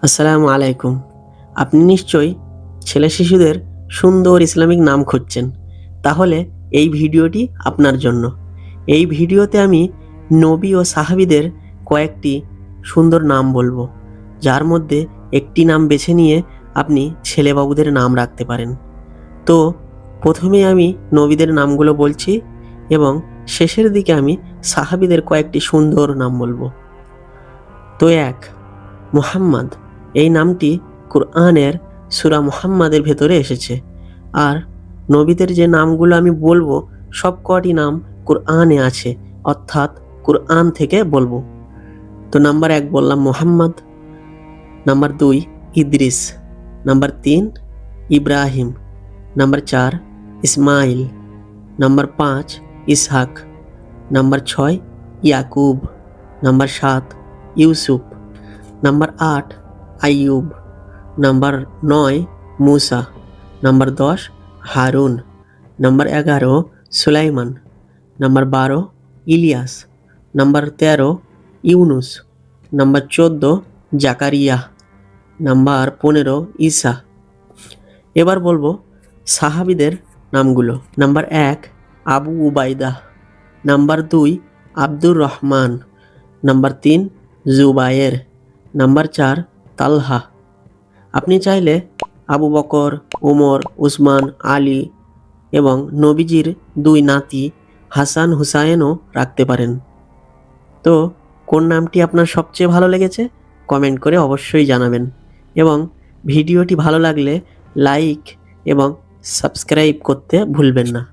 আসসালামু আলাইকুম। আপনি নিশ্চয়ই ছেলে শিশুদের সুন্দর ইসলামিক নাম খুঁজছেন। তাহলে এই ভিডিওটি আপনার জন্য। এই ভিডিওতে আমি নবী ও সাহাবীদের কয়েকটি সুন্দর নাম বলবো, যার মধ্যে একটি নাম বেছে নিয়ে আপনি ছেলেবাবুদের নাম রাখতে পারেন। তো প্রথমে আমি নবীদের নামগুলো বলছি এবং শেষের দিকে আমি সাহাবীদের কয়েকটি সুন্দর নাম বলবো। তো ১, মুহাম্মদ। এই নামটি কুরআনের সূরা মুহাম্মাদের ভেতরে এসেছে। আর নবীদের যে নামগুলো আমি বলবো সবকটি নাম কুরআনে আছে, অর্থাৎ কুরআন থেকে বলবো। তো নাম্বার ১ বললাম Muhammad, number ২ Idris, number ৩ Ibrahim, number ৪ Ismail, number ৫ Ishaq, number ৬ Yakub, number ৭ Yusuf, number ৮ Ayub, number ৯ Musa, number ১০ Harun, number ১১ Sulaiman, number ১২ Ilyas, number ১৩ Yunus, number ১৪ Zakariya, number ১৫ Isa. এবার বলবো সাহাবীদের নামগুলো। Number ১ Abu Ubaida, number ২ Abdur Rahman, number ৩ Zubair, number ৪ Talha. আপনি চাইলে আবু বকর, ওমর, উসমান, আলী এবং নবীজির ২ নাতি হাসান হুসাইনও রাখতে পারেন। তো কোন নামটি আপনার সবচেয়ে ভালো লেগেছে কমেন্ট করে অবশ্যই জানাবেন, এবং ভিডিওটি ভালো লাগলে লাইক এবং সাবস্ক্রাইব করতে ভুলবেন না।